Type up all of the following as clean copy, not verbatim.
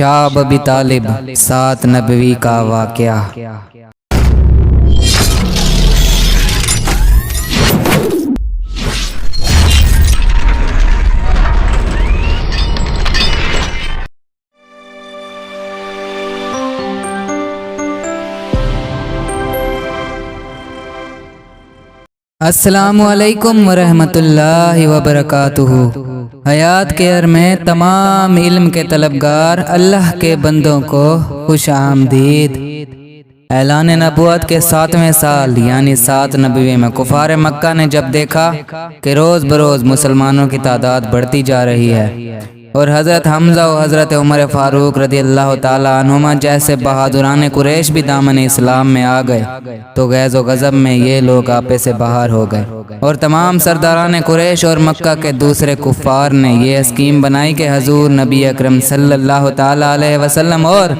شعب ابی طالب 7 نبوی کا واقعہ۔ السلام علیکم ورحمۃ اللہ وبرکاتہ۔ حیات کیئر میں تمام علم کے طلبگار اللہ کے بندوں کو خوش آمدید۔ اعلان نبوت کے 7ویں سال یعنی 7 نبوی میں کفار مکہ نے جب دیکھا کہ روز بروز مسلمانوں کی تعداد بڑھتی جا رہی ہے اور حضرت حمزہ و حضرت عمر فاروق رضی اللہ تعالی عنہما جیسے بہادران قریش بھی دامن اسلام میں آ گئے تو غیظ و غضب میں یہ لوگ آپے سے باہر ہو گئے، اور تمام سرداران قریش اور مکہ کے دوسرے کفار نے یہ اسکیم بنائی کہ حضور نبی اکرم صلی اللہ تعالی علیہ وسلم اور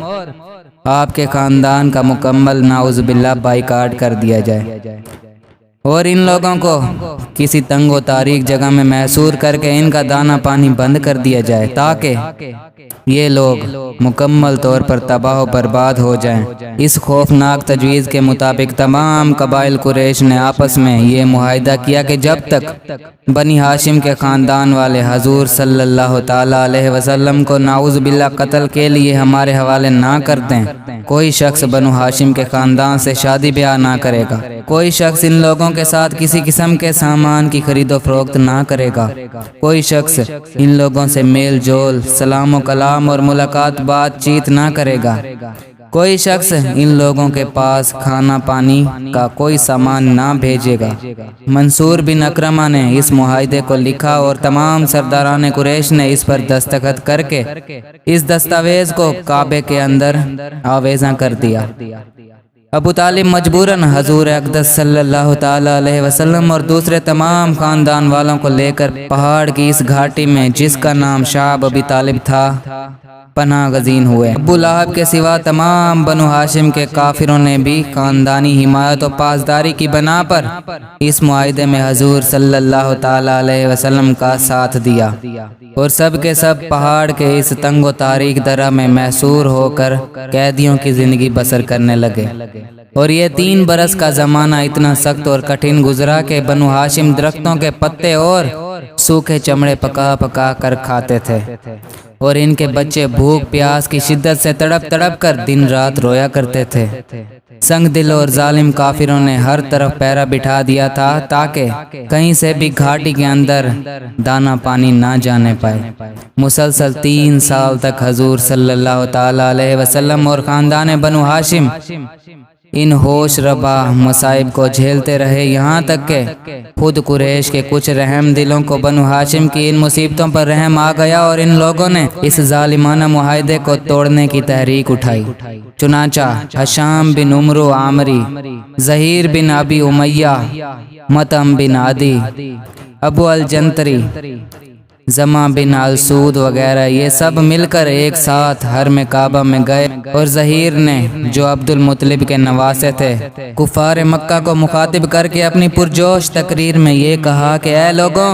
آپ کے خاندان کا مکمل نعوذ باللہ بائیکاٹ کر دیا جائے اور ان لوگوں کو کسی تنگ و تاریک جگہ میں محصور کر کے ان کا دانہ پانی بند کر دیا جائے تاکہ یہ لوگ مکمل طور پر تباہ و برباد ہو جائیں۔ اس خوفناک تجویز کے مطابق تمام قبائل قریش نے آپس میں یہ معاہدہ کیا کہ جب تک بنی ہاشم کے خاندان والے حضور صلی اللہ تعالی علیہ وسلم کو نعوذ باللہ قتل کے لیے ہمارے حوالے نہ کر دیں، کوئی شخص بنو ہاشم کے خاندان سے شادی بیاہ نہ کرے گا، کوئی شخص ان لوگوں کے ساتھ کسی قسم کے سامان کی خرید و فروخت نہ کرے گا، کوئی شخص ان لوگوں سے میل جول، سلام و کلام اور ملاقات بات چیت نہ کرے گا، کوئی شخص ان لوگوں کے پاس کھانا پانی کا کوئی سامان نہ بھیجے گا۔ منصور بن اکرمہ نے اس معاہدے کو لکھا اور تمام سرداران قریش نے اس پر دستخط کر کے اس دستاویز کو کعبے کے اندر آویزاں کر دیا۔ ابو طالب مجبوراً حضور اقدس صلی اللہ تعالی علیہ وسلم اور دوسرے تمام خاندان والوں کو لے کر پہاڑ کی اس گھاٹی میں جس کا نام شعب ابی طالب تھا پناہ گزین ہوئے۔ ابو لہب کے سوا تمام بنو ہاشم کے کافروں نے بھی خاندانی حمایت و پاسداری کی بنا پر اس معاہدے میں حضور صلی اللہ تعالی علیہ وسلم کا ساتھ دیا اور سب کے سب پہاڑ کے اس تنگ و تاریک درہ میں محصور ہو کر قیدیوں کی زندگی بسر کرنے لگے، اور یہ 3 برس کا زمانہ اتنا سخت اور کٹھن گزرا کہ بنو ہاشم درختوں کے پتے اور سوکھے چمڑے پکا پکا کر کھاتے تھے، اور ان کے بچے بھوک پیاس کی شدت سے تڑپ تڑپ کر دن رات رویا کرتے تھے۔ سنگ دل اور ظالم کافروں نے ہر طرف پیرا بٹھا دیا تھا تاکہ کہیں سے بھی گھاٹی کے اندر دانہ پانی نہ جانے پائے۔ مسلسل 3 سال تک حضور صلی اللہ تعالی علیہ وسلم اور خاندان بنو ہاشم ان ہوش ربا مصائب کو جھیلتے رہے، یہاں تک کہ خود قریش کے کچھ رحم دلوں کو بنو ہاشم کی ان مصیبتوں پر رحم آ گیا اور ان لوگوں نے اس ظالمانہ معاہدے کو توڑنے کی تحریک اٹھائی۔ چنانچہ ہشام بن عمرو عامری، زہیر بن ابی امیہ، مطعم بن عدی، ابو الجنتری، زما بن السود وغیرہ یہ سب مل کر ایک ساتھ حرم کعبہ میں گئے، اور زہیر نے جو عبد المطلب کے نواسے تھے کفار مکہ کو مخاطب کر کے اپنی پرجوش تقریر میں یہ کہا کہ اے لوگوں،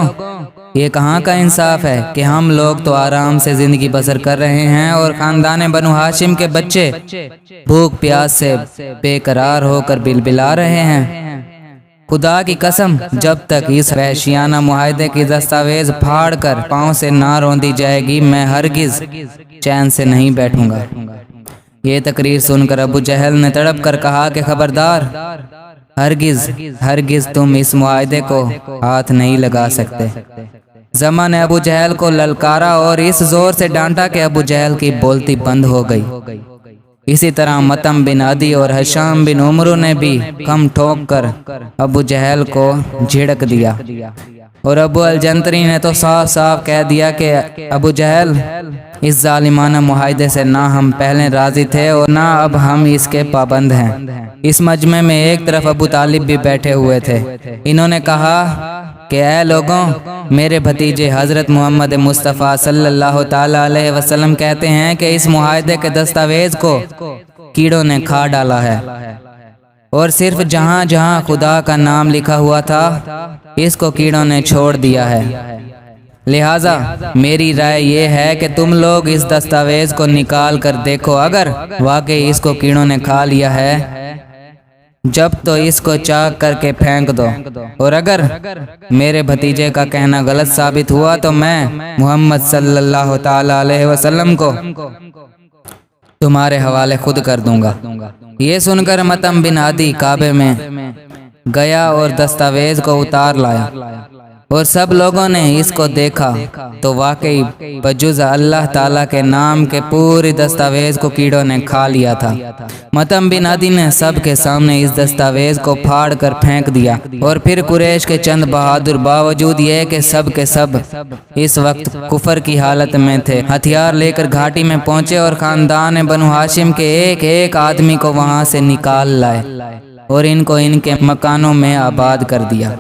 یہ کہاں کا انصاف ہے کہ ہم لوگ تو آرام سے زندگی بسر کر رہے ہیں اور خاندان بنو ہاشم کے بچے بھوک پیاس سے بے قرار ہو کر بلبلا رہے ہیں۔ خدا کی قسم جب تک اس وحشیانہ معاہدے کی دستاویز پھاڑ کر پاؤں سے نہ روندی جائے گی میں ہرگز چین سے نہیں بیٹھوں گا۔ یہ تقریر سن کر ابو جہل نے تڑپ کر کہا کہ خبردار، ہرگز تم اس معاہدے کو ہاتھ نہیں لگا سکتے۔ زما نے ابو جہل کو للکارا اور اس زور سے ڈانٹا کہ ابو جہل کی بولتی بند ہو گئی۔ اسی طرح مطعم بن عدی اور ہشام بن عمرو نے بھی کم ٹھوک کر ابو جہل کو جھڑک دیا، اور ابو الجنتری نے تو صاف صاف کہہ دیا کہ ابو جہل، اس ظالمانہ معاہدے سے نہ ہم پہلے راضی تھے اور نہ اب ہم اس کے پابند ہیں۔ اس مجمع میں ایک طرف ابو طالب بھی بیٹھے ہوئے تھے۔ انہوں نے کہا کہ اے لوگوں، میرے بھتیجے حضرت محمد مصطفیٰ صلی اللہ تعالی علیہ وسلم کہتے ہیں کہ اس معاہدے کے دستاویز کو کیڑوں نے کھا ڈالا ہے، اور صرف جہاں جہاں خدا کا نام لکھا ہوا تھا اس کو کیڑوں نے چھوڑ دیا ہے۔ لہٰذا میری رائے یہ ہے کہ تم لوگ اس دستاویز کو نکال کر دیکھو، اگر واقعی اس کو کیڑوں نے کھا لیا ہے جب تو اس کو چاک کر کے پھینک دو، اور اگر میرے بھتیجے کا کہنا غلط ثابت ہوا تو میں محمد صلی اللہ تعالی علیہ وسلم کو تمہارے حوالے خود کر دوں گا۔ یہ سن کر مطعم بن عدی کعبے میں گیا اور دستاویز کو اتار لایا، اور سب لوگوں نے اس کو دیکھا تو واقعی بجز اللہ تعالیٰ کے نام کے پوری دستاویز کو کیڑوں نے کھا لیا تھا۔ مطعم بن عدی نے سب کے سامنے اس دستاویز کو پھاڑ کر پھینک دیا، اور پھر قریش کے چند بہادر باوجود یہ کہ سب کے سب اس وقت کفر کی حالت میں تھے، ہتھیار لے کر گھاٹی میں پہنچے اور خاندان بنو ہاشم کے ایک ایک آدمی کو وہاں سے نکال لائے اور ان کو ان کے مکانوں میں آباد کر دیا۔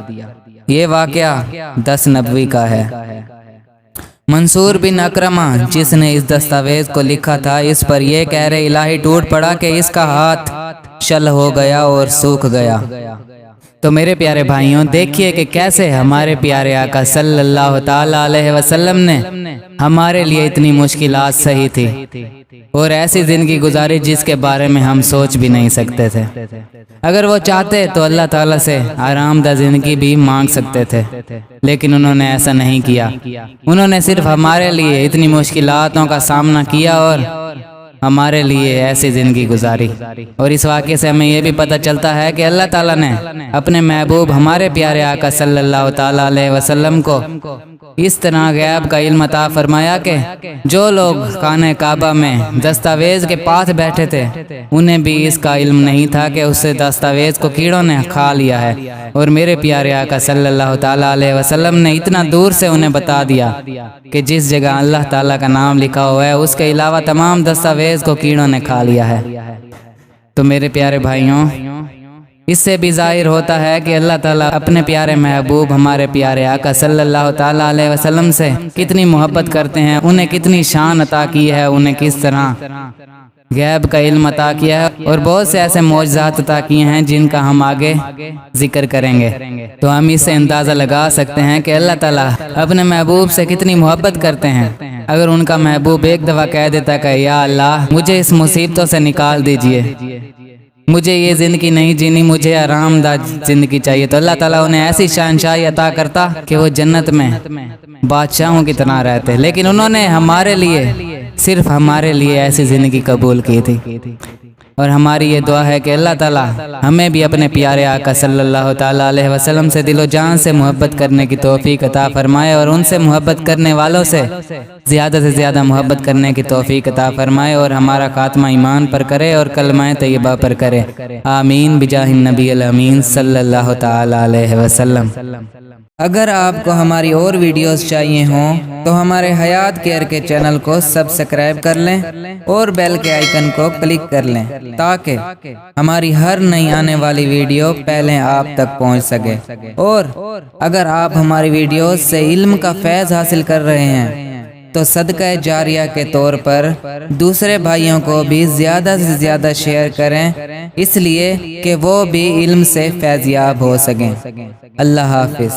یہ واقعہ 10 نبوی کا ہے۔ منصور بن اکرمہ جس نے اس دستاویز کو لکھا تھا، اس پر یہ کہہ رہے الہی ٹوٹ پڑا کہ اس کا ہاتھ شل ہو گیا اور سوکھ گیا۔ تو میرے پیارے بھائیوں، دیکھیے کہ کیسے ہمارے پیارے آقا صلی اللہ تعالی علیہ وسلم نے ہمارے لیے اتنی مشکلات سہی تھی اور ایسی زندگی گزاری جس کے بارے میں ہم سوچ بھی نہیں سکتے تھے۔ اگر وہ چاہتے تو اللہ تعالیٰ سے آرام دہ زندگی بھی مانگ سکتے تھے، لیکن انہوں نے ایسا نہیں کیا۔ انہوں نے صرف ہمارے لیے اتنی مشکلاتوں کا سامنا کیا اور ہمارے لیے ایسی زندگی گزاری۔ اور اس واقعے سے ہمیں یہ بھی پتہ چلتا ہے کہ اللہ تعالیٰ نے اپنے محبوب ہمارے پیارے آقا صلی اللہ تعالی علیہ وسلم کو اس طرح غیب کا علم عطا فرمایا کہ جو لوگ خانہ کعبہ میں دستاویز کے پاس بیٹھے تھے انہیں بھی اس کا علم نہیں تھا کہ اس دستاویز کو کیڑوں نے کھا لیا ہے، اور میرے پیارے آقا صلی اللہ تعالی علیہ وسلم نے اتنا دور سے انہیں بتا دیا کہ جس جگہ اللہ تعالیٰ کا نام لکھا ہوا ہے اس کے علاوہ تمام دستاویز کو کیڑوں نے کھا لیا ہے۔ تو میرے پیارے بھائیوں، اس سے بھی ظاہر ہوتا ہے کہ اللہ تعالیٰ اپنے پیارے محبوب ہمارے پیارے آقا صلی اللہ تعالی علیہ وسلم سے کتنی محبت کرتے ہیں، انہیں کتنی شان عطا کی ہے، انہیں کس طرح غیب کا علم عطا کیا ہے، اور بہت سے ایسے معجزات عطا کیے ہیں جن کا ہم آگے ذکر کریں گے۔ تو ہم اس سے اندازہ لگا سکتے ہیں کہ اللہ تعالیٰ اپنے محبوب سے کتنی محبت کرتے ہیں۔ اگر ان کا محبوب ایک دفعہ کہہ دیتا کہ یا اللہ مجھے اس مصیبتوں سے نکال دیجئے، مجھے یہ زندگی نہیں جینی، مجھے آرام دہ زندگی چاہیے، تو اللہ تعالیٰ انہیں ایسی شہنشاہی عطا کرتا کہ وہ جنت میں بادشاہوں کی طرح رہتے، لیکن انہوں نے ہمارے لیے، صرف ہمارے لیے ایسی زندگی قبول کی تھی۔ اور ہماری یہ دعا ہے کہ اللہ تعالیٰ ہمیں بھی اپنے پیارے آقا صلی اللہ تعالی علیہ وسلم سے دل و جان سے محبت کرنے کی توفیق عطا فرمائے، اور ان سے محبت کرنے والوں سے زیادہ محبت کرنے کی توفیق عطا فرمائے، اور ہمارا خاتمہ ایمان پر کرے اور کلمہ طیبہ پر کرے۔ آمین بجاہ النبی الامین صلی اللہ تعالی علیہ وسلم۔ اگر آپ کو ہماری اور ویڈیوز چاہیے ہوں تو ہمارے حیات کیئر کے چینل کو سبسکرائب کر لیں اور بیل کے آئیکن کو کلک کر لیں تاکہ ہماری ہر نئی آنے والی ویڈیو پہلے آپ تک پہنچ سکے۔ اور اگر آپ ہماری ویڈیوز سے علم کا فیض حاصل کر رہے ہیں تو صدقہ جاریہ کے طور پر دوسرے بھائیوں کو بھی زیادہ سے زیادہ شیئر کریں، اس لیے کہ وہ بھی علم سے فیض یاب ہو سکیں۔ اللہ حافظ۔